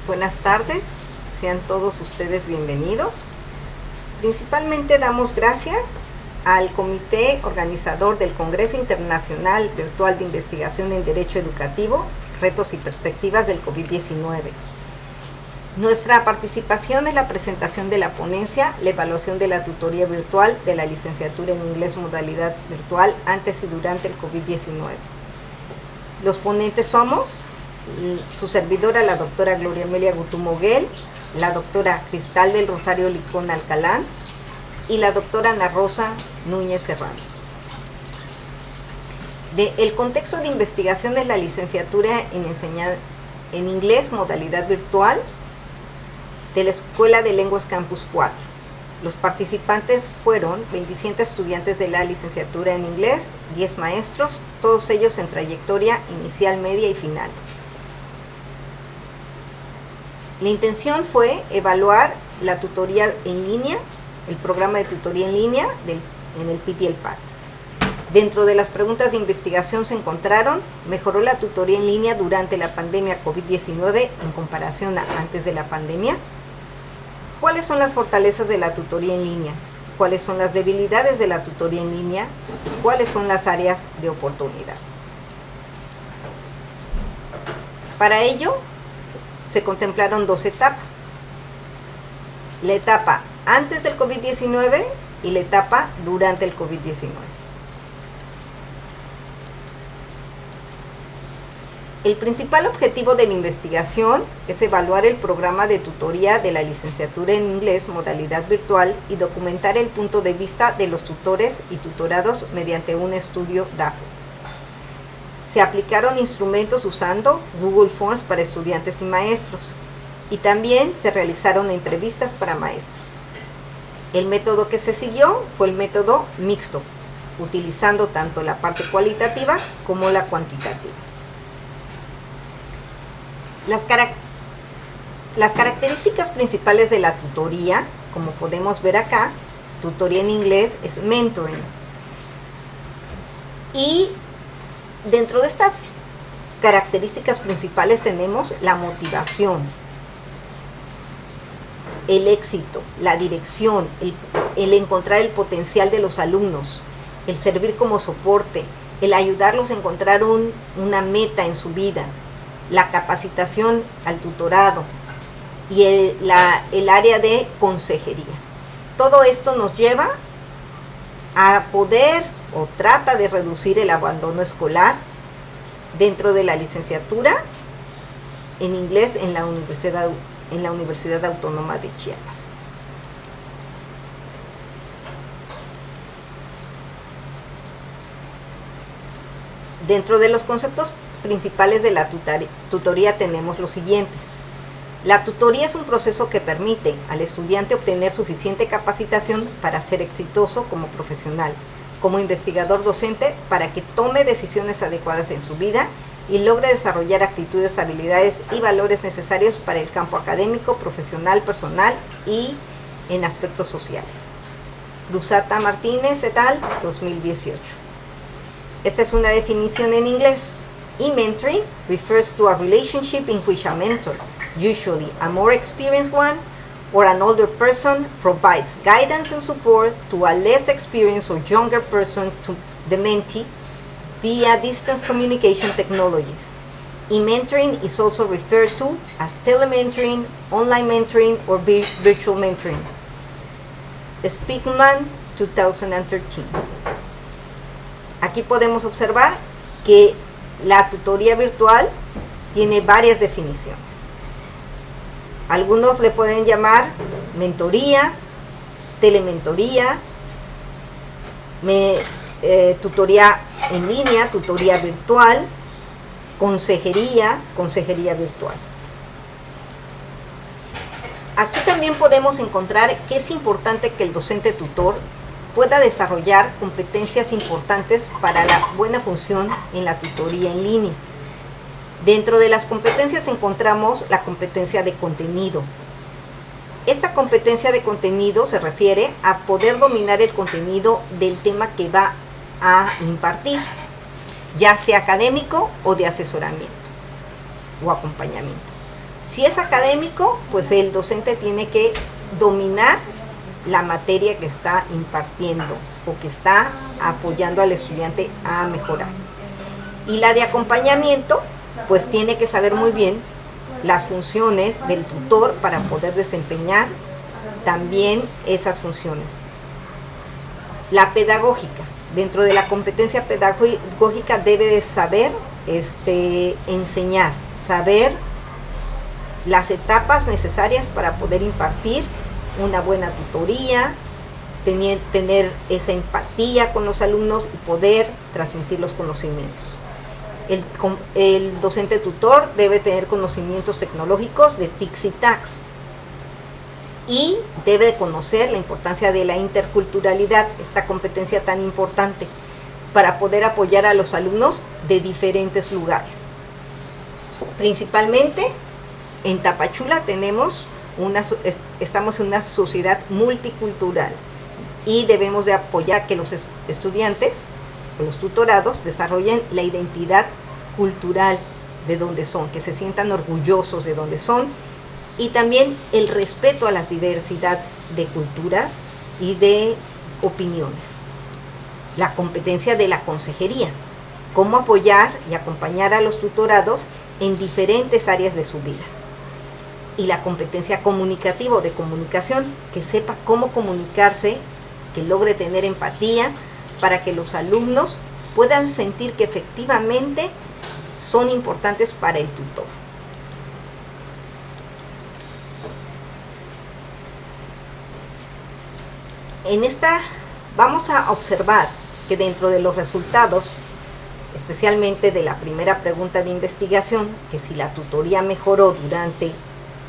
Buenas tardes, sean todos ustedes bienvenidos. Principalmente damos gracias al comité organizador del Congreso Internacional Virtual de Investigación en Derecho Educativo, Retos y Perspectivas del COVID-19. Nuestra participación en la presentación de la ponencia, la evaluación de la tutoría virtual de la licenciatura en inglés modalidad virtual antes y durante el COVID-19. Los ponentes somos su servidora, la doctora Gloria Amelia Gutú Moguel, la doctora Cristal del Rosario Licón Alcalán y la doctora Ana Rosa Núñez Serrano. El contexto de investigación de la licenciatura en inglés modalidad virtual de la Escuela de Lenguas Campus 4. Los participantes fueron 27 estudiantes de la licenciatura en inglés, 10 maestros, todos ellos en trayectoria inicial, media y final. La intención fue evaluar la tutoría en línea, el programa de tutoría en línea en el PIT y el PAT. Dentro de las preguntas de investigación se encontraron: ¿mejoró la tutoría en línea durante la pandemia COVID-19 en comparación a antes de la pandemia? ¿Cuáles son las fortalezas de la tutoría en línea? ¿Cuáles son las debilidades de la tutoría en línea? ¿Cuáles son las áreas de oportunidad? Para ello, se contemplaron dos etapas: la etapa antes del COVID-19 y la etapa durante el COVID-19. El principal objetivo de la investigación es evaluar el programa de tutoría de la licenciatura en inglés modalidad virtual y documentar el punto de vista de los tutores y tutorados mediante un estudio DAFO. Se aplicaron instrumentos usando Google Forms para estudiantes y maestros, y también se realizaron entrevistas para maestros. El método que se siguió fue el método mixto, utilizando tanto la parte cualitativa como la cuantitativa. Las características principales de la tutoría, como podemos ver acá, tutoría en inglés es mentoring. Y dentro de estas características principales tenemos la motivación, el éxito, la dirección, el encontrar el potencial de los alumnos, el servir como soporte, el ayudarlos a encontrar una meta en su vida, la capacitación al tutorado y el área de consejería. Todo esto nos lleva a poder o trata de reducir el abandono escolar dentro de la licenciatura en inglés en la Universidad Autónoma de Chiapas. Dentro de los conceptos principales de la tutoría tenemos los siguientes. La tutoría es un proceso que permite al estudiante obtener suficiente capacitación para ser exitoso como profesional, como investigador docente, para que tome decisiones adecuadas en su vida y logre desarrollar actitudes, habilidades y valores necesarios para el campo académico, profesional, personal y en aspectos sociales. Cruzata Martínez et al. 2018. Esta es una definición en inglés. E-mentoring refers to a relationship in which a mentor, usually a more experienced one, or an older person, provides guidance and support to a less experienced or younger person, to the mentee, via distance communication technologies. E-mentoring is also referred to as telementoring, online mentoring, or virtual mentoring. Speakman, 2013. Aquí podemos observar que la tutoría virtual tiene varias definiciones. Algunos le pueden llamar mentoría, telementoría, tutoría en línea, tutoría virtual, consejería virtual. Aquí también podemos encontrar que es importante que el docente tutor pueda desarrollar competencias importantes para la buena función en la tutoría en línea. Dentro de las competencias encontramos la competencia de contenido. Esa competencia de contenido se refiere a poder dominar el contenido del tema que va a impartir, ya sea académico o de asesoramiento o acompañamiento. Si es académico, pues el docente tiene que dominar la materia que está impartiendo o que está apoyando al estudiante a mejorar. Y la de acompañamiento, pues tiene que saber muy bien las funciones del tutor para poder desempeñar también esas funciones. La pedagógica. Dentro de la competencia pedagógica debe de saber enseñar, saber las etapas necesarias para poder impartir una buena tutoría, tener esa empatía con los alumnos y poder transmitir los conocimientos. El docente tutor debe tener conocimientos tecnológicos de TICs y TACs y debe de conocer la importancia de la interculturalidad, esta competencia tan importante para poder apoyar a los alumnos de diferentes lugares. Principalmente en Tapachula estamos en una sociedad multicultural y debemos de apoyar que los estudiantes o los tutorados desarrollen la identidad cultural de donde son, que se sientan orgullosos de donde son, y también el respeto a la diversidad de culturas y de opiniones. La competencia de la consejería, cómo apoyar y acompañar a los tutorados en diferentes áreas de su vida. Y la competencia comunicativa o de comunicación, que sepa cómo comunicarse, que logre tener empatía para que los alumnos puedan sentir que efectivamente son importantes para el tutor. En esta vamos a observar que dentro de los resultados, especialmente de la primera pregunta de investigación, que si la tutoría mejoró durante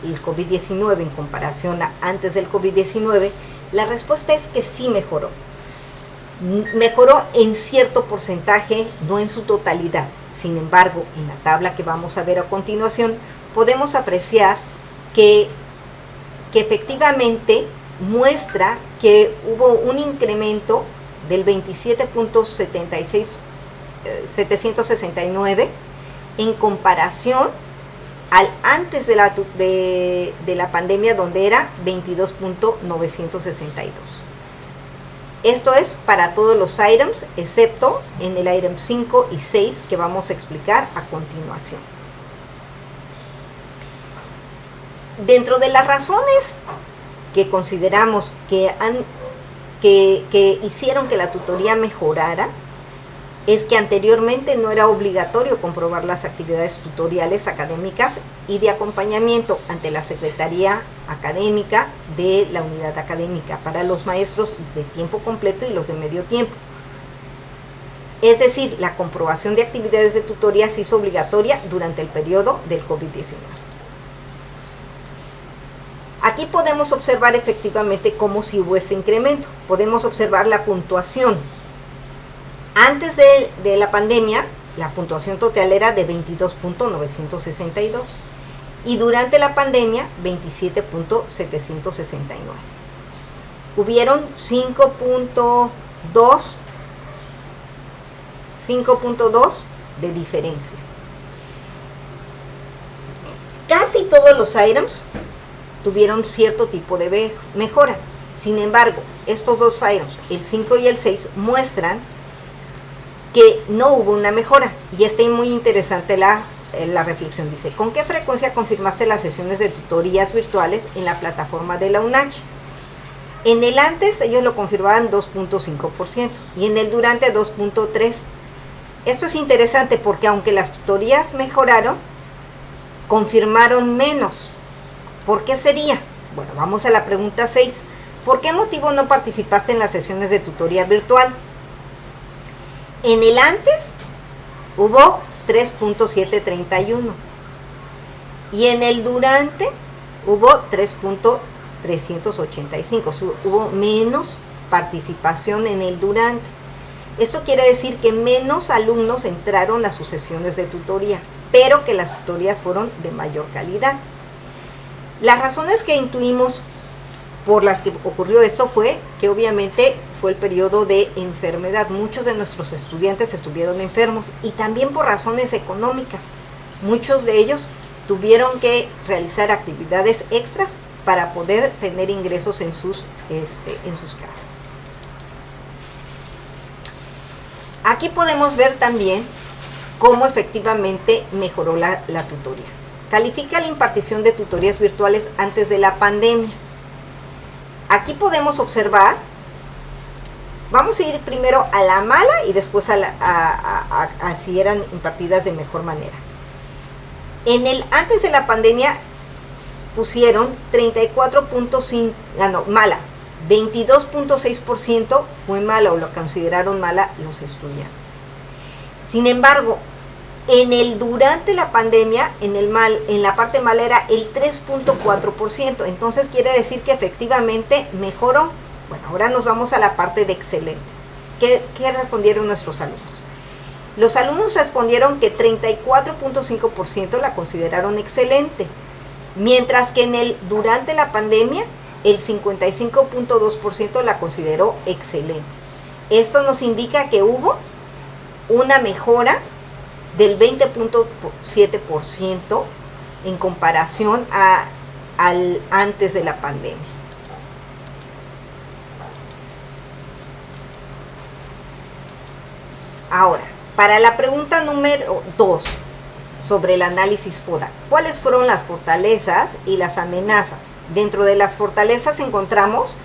el COVID-19 en comparación a antes del COVID-19, la respuesta es que sí mejoró. Mejoró en cierto porcentaje, no en su totalidad. Sin embargo, en la tabla que vamos a ver a continuación, podemos apreciar que efectivamente muestra que hubo un incremento del 27.769 en comparación al antes de la pandemia, donde era 22.962. Esto es para todos los items, excepto en el item 5 y 6 que vamos a explicar a continuación. Dentro de las razones que consideramos que hicieron que la tutoría mejorara, es que anteriormente no era obligatorio comprobar las actividades tutoriales académicas y de acompañamiento ante la Secretaría Académica de la unidad académica para los maestros de tiempo completo y los de medio tiempo. Es decir, la comprobación de actividades de tutoría se hizo obligatoria durante el periodo del COVID-19. Aquí podemos observar efectivamente cómo si hubo ese incremento. Podemos observar la puntuación. Antes de la pandemia, la puntuación total era de 22.962 y durante la pandemia 27.769. Hubieron 5.2 de diferencia. Casi todos los items tuvieron cierto tipo de mejora. Sin embargo, estos dos items, el 5 y el 6, muestran que no hubo una mejora. Y está muy interesante la reflexión. Dice, ¿con qué frecuencia confirmaste las sesiones de tutorías virtuales en la plataforma de la UNACH? En el antes ellos lo confirmaban 2.5% y en el durante 2.3%. Esto es interesante porque aunque las tutorías mejoraron, confirmaron menos. ¿Por qué sería? Bueno, vamos a la pregunta 6. ¿Por qué motivo no participaste en las sesiones de tutoría virtual? En el antes hubo 3.731 y en el durante hubo 3.385. Hubo menos participación en el durante. Esto quiere decir que menos alumnos entraron a sus sesiones de tutoría, pero que las tutorías fueron de mayor calidad. Las razones que intuimos por las que ocurrió esto fue que obviamente fue el periodo de enfermedad. Muchos de nuestros estudiantes estuvieron enfermos y también por razones económicas. Muchos de ellos tuvieron que realizar actividades extras para poder tener ingresos en sus casas. Aquí podemos ver también cómo efectivamente mejoró la tutoría. Califica la impartición de tutorías virtuales antes de la pandemia. Aquí podemos observar, vamos a ir primero a la mala y después a si eran impartidas de mejor manera. Antes de la pandemia pusieron 34.5, mala, 22.6% fue mala o lo consideraron mala los estudiantes. Sin embargo, durante la pandemia, en la parte mala era el 3.4%, entonces quiere decir que efectivamente mejoró. Bueno, ahora nos vamos a la parte de excelente. ¿Qué respondieron nuestros alumnos? Los alumnos respondieron que 34.5% la consideraron excelente, mientras que durante la pandemia el 55.2% la consideró excelente. Esto nos indica que hubo una mejora del 20.7% en comparación al antes de la pandemia. Ahora, para la pregunta número 2 sobre el análisis FODA, ¿cuáles fueron las fortalezas y las amenazas? Dentro de las fortalezas encontramos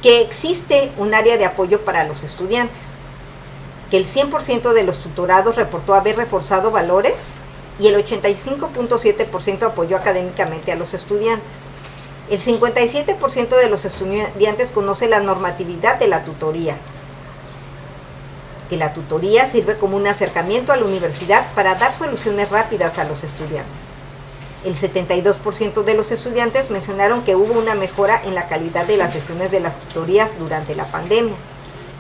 que existe un área de apoyo para los estudiantes, que el 100% de los tutorados reportó haber reforzado valores y el 85.7% apoyó académicamente a los estudiantes. El 57% de los estudiantes conoce la normatividad de la tutoría, que la tutoría sirve como un acercamiento a la universidad para dar soluciones rápidas a los estudiantes. El 72% de los estudiantes mencionaron que hubo una mejora en la calidad de las sesiones de las tutorías durante la pandemia.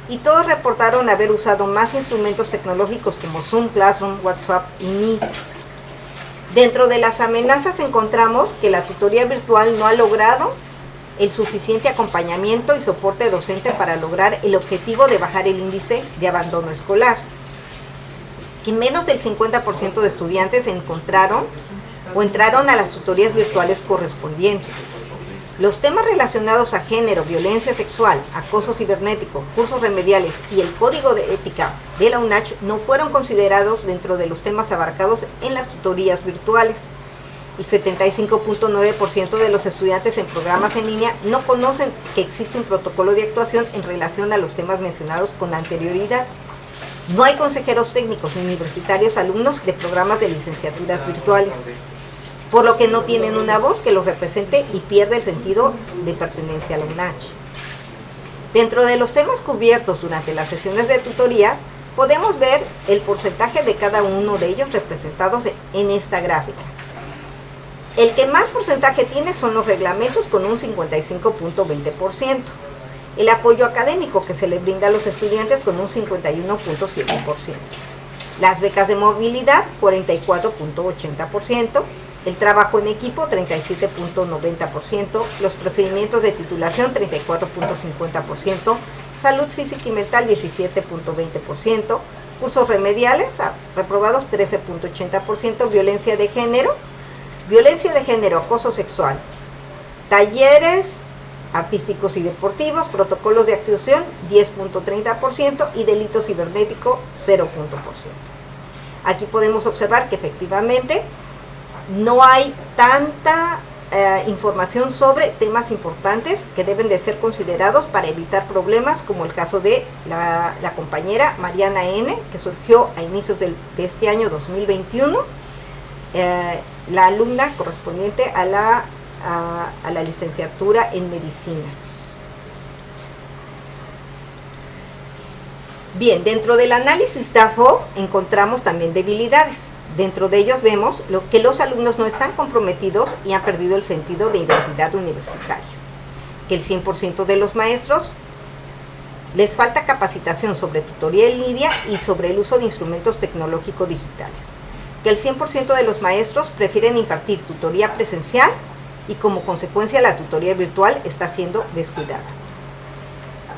Y todos reportaron haber usado más instrumentos tecnológicos como Zoom, Classroom, WhatsApp y Meet. Dentro de las amenazas encontramos que la tutoría virtual no ha logrado el suficiente acompañamiento y soporte docente para lograr el objetivo de bajar el índice de abandono escolar. Que menos del 50% de estudiantes entraron a las tutorías virtuales correspondientes. Los temas relacionados a género, violencia sexual, acoso cibernético, cursos remediales y el código de ética de la UNACH no fueron considerados dentro de los temas abarcados en las tutorías virtuales. El 75.9% de los estudiantes en programas en línea no conocen que existe un protocolo de actuación en relación a los temas mencionados con anterioridad. No hay consejeros técnicos ni universitarios alumnos de programas de licenciaturas virtuales, por lo que no tienen una voz que los represente y pierde el sentido de pertenencia a la UNACH. Dentro de los temas cubiertos durante las sesiones de tutorías, podemos ver el porcentaje de cada uno de ellos representados en esta gráfica. El que más porcentaje tiene son los reglamentos con un 55.20%. El apoyo académico que se le brinda a los estudiantes con un 51.7%. Las becas de movilidad, 44.80%. El trabajo en equipo, 37.90%. Los procedimientos de titulación, 34.50%. Salud física y mental, 17.20%. Cursos remediales, reprobados, 13.80%. Violencia de género, acoso sexual. Talleres artísticos y deportivos, protocolos de actuación, 10.30% y delito cibernético, 0%. Aquí podemos observar que efectivamente no hay tanta información sobre temas importantes que deben de ser considerados para evitar problemas, como el caso de la compañera Mariana N., que surgió a inicios de este año 2021, la alumna correspondiente a la licenciatura en medicina. Bien, dentro del análisis DAFO encontramos también debilidades. Dentro de ellos vemos que los alumnos no están comprometidos y han perdido el sentido de identidad universitaria. Que el 100% de los maestros les falta capacitación sobre tutoría en línea y sobre el uso de instrumentos tecnológicos digitales. Que el 100% de los maestros prefieren impartir tutoría presencial y como consecuencia la tutoría virtual está siendo descuidada.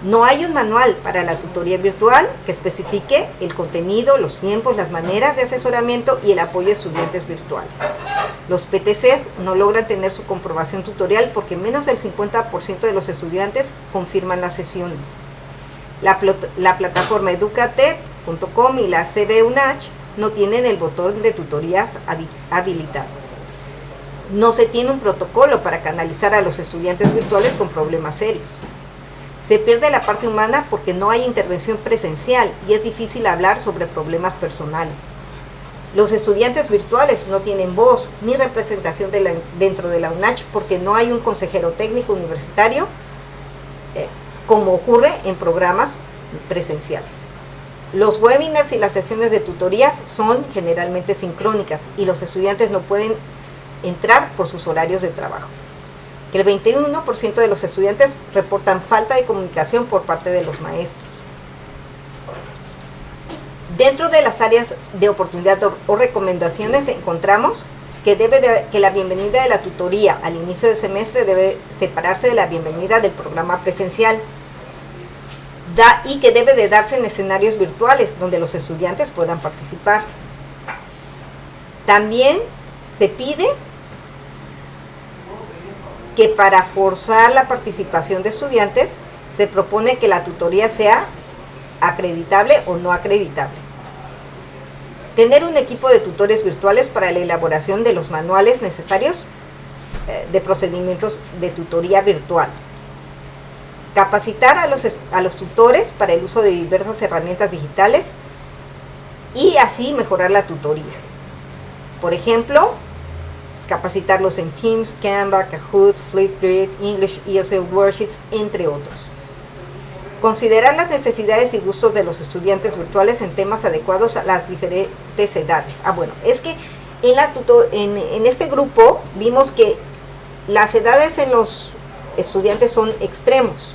No hay un manual para la tutoría virtual que especifique el contenido, los tiempos, las maneras de asesoramiento y el apoyo a estudiantes virtuales. Los PTCs no logran tener su comprobación tutorial porque menos del 50% de los estudiantes confirman las sesiones. La plataforma educate.com y la CB-UNACH no tienen el botón de tutorías habilitado. No se tiene un protocolo para canalizar a los estudiantes virtuales con problemas serios. Se pierde la parte humana porque no hay intervención presencial y es difícil hablar sobre problemas personales. Los estudiantes virtuales no tienen voz ni representación dentro de la UNACH porque no hay un consejero técnico universitario como ocurre en programas presenciales. Los webinars y las sesiones de tutorías son generalmente sincrónicas y los estudiantes no pueden entrar por sus horarios de trabajo. El 21% de los estudiantes reportan falta de comunicación por parte de los maestros. Dentro de las áreas de oportunidad o recomendaciones encontramos que la bienvenida de la tutoría al inicio del semestre debe separarse de la bienvenida del programa presencial y que debe de darse en escenarios virtuales donde los estudiantes puedan participar. También se pide que para forzar la participación de estudiantes se propone que la tutoría sea acreditable o no acreditable. Tener un equipo de tutores virtuales para la elaboración de los manuales necesarios de procedimientos de tutoría virtual. Capacitar a los tutores para el uso de diversas herramientas digitales y así mejorar la tutoría. Por ejemplo, capacitarlos en Teams, Canva, Kahoot, Flipgrid, English ESL Worksheets, entre otros. Considerar las necesidades y gustos de los estudiantes virtuales en temas adecuados a las diferentes edades. Es que en ese grupo vimos que las edades en los estudiantes son extremos.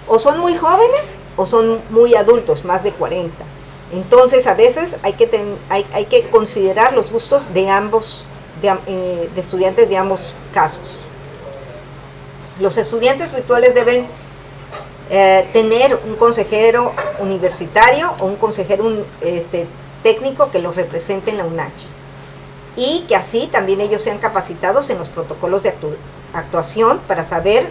O son muy jóvenes o son muy adultos, más de 40. Entonces, a veces hay que considerar los gustos de ambos, de estudiantes de ambos casos. Los estudiantes virtuales deben tener un consejero universitario o un consejero técnico que los represente en la UNACH y que así también ellos sean capacitados en los protocolos de actuación para saber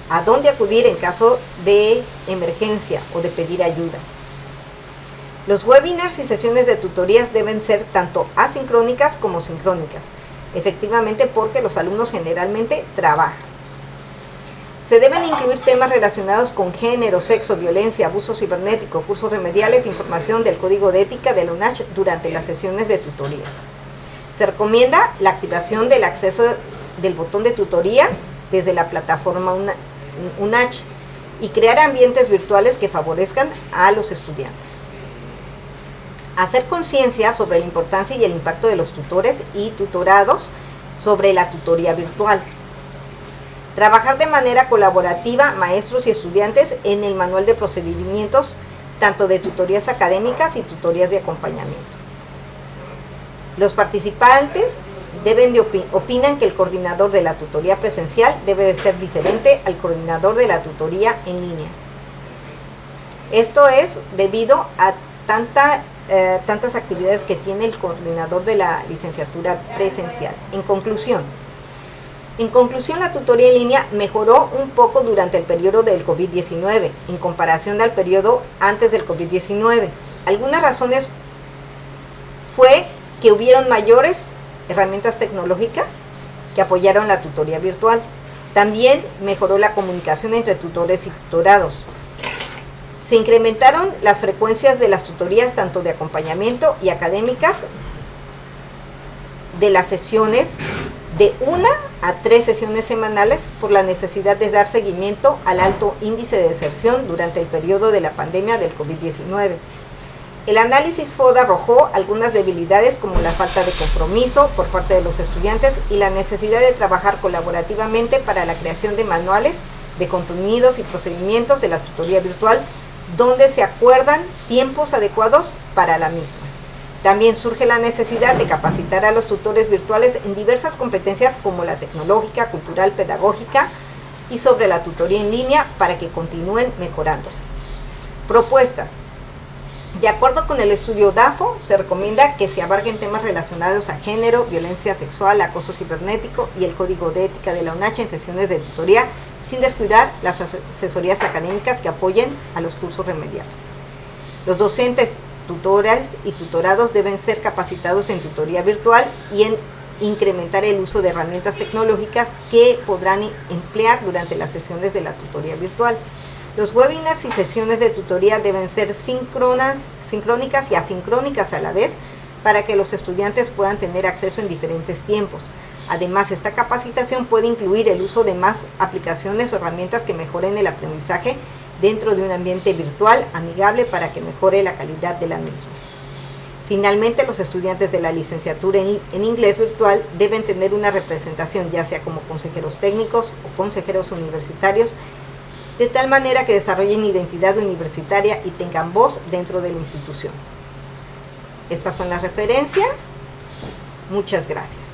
a dónde acudir en caso de emergencia o de pedir ayuda. Los webinars y sesiones de tutorías deben ser tanto asincrónicas como sincrónicas, efectivamente porque los alumnos generalmente trabajan. Se deben incluir temas relacionados con género, sexo, violencia, abuso cibernético, cursos remediales, información del código de ética de la UNACH durante las sesiones de tutoría. Se recomienda la activación del acceso del botón de tutorías desde la plataforma UNACH y crear ambientes virtuales que favorezcan a los estudiantes. Hacer conciencia sobre la importancia y el impacto de los tutores y tutorados sobre la tutoría virtual. Trabajar de manera colaborativa maestros y estudiantes en el manual de procedimientos tanto de tutorías académicas y tutorías de acompañamiento. Los participantes opinan que el coordinador de la tutoría presencial debe de ser diferente al coordinador de la tutoría en línea. Esto es debido a tantas actividades que tiene el coordinador de la licenciatura presencial. En conclusión, la tutoría en línea mejoró un poco durante el periodo del COVID-19 en comparación al periodo antes del COVID-19. Algunas razones fue que hubieron mayores herramientas tecnológicas que apoyaron la tutoría virtual. También mejoró la comunicación entre tutores y tutorados. Se incrementaron las frecuencias de las tutorías tanto de acompañamiento y académicas de las sesiones de 1 a 3 sesiones semanales por la necesidad de dar seguimiento al alto índice de deserción durante el periodo de la pandemia del COVID-19. El análisis FODA arrojó algunas debilidades como la falta de compromiso por parte de los estudiantes y la necesidad de trabajar colaborativamente para la creación de manuales de contenidos y procedimientos de la tutoría virtual donde se acuerdan tiempos adecuados para la misma. También surge la necesidad de capacitar a los tutores virtuales en diversas competencias como la tecnológica, cultural, pedagógica y sobre la tutoría en línea para que continúen mejorándose. Propuestas. De acuerdo con el estudio DAFO, se recomienda que se abarquen temas relacionados a género, violencia sexual, acoso cibernético y el código de ética de la UNACH en sesiones de tutoría, sin descuidar las asesorías académicas que apoyen a los cursos remediales. Los docentes, tutores y tutorados deben ser capacitados en tutoría virtual y en incrementar el uso de herramientas tecnológicas que podrán emplear durante las sesiones de la tutoría virtual. Los webinars y sesiones de tutoría deben ser sincrónicas y asincrónicas a la vez para que los estudiantes puedan tener acceso en diferentes tiempos. Además, esta capacitación puede incluir el uso de más aplicaciones o herramientas que mejoren el aprendizaje dentro de un ambiente virtual amigable para que mejore la calidad de la misma. Finalmente, los estudiantes de la licenciatura en inglés virtual deben tener una representación, ya sea como consejeros técnicos o consejeros universitarios, de tal manera que desarrollen identidad universitaria y tengan voz dentro de la institución. Estas son las referencias. Muchas gracias.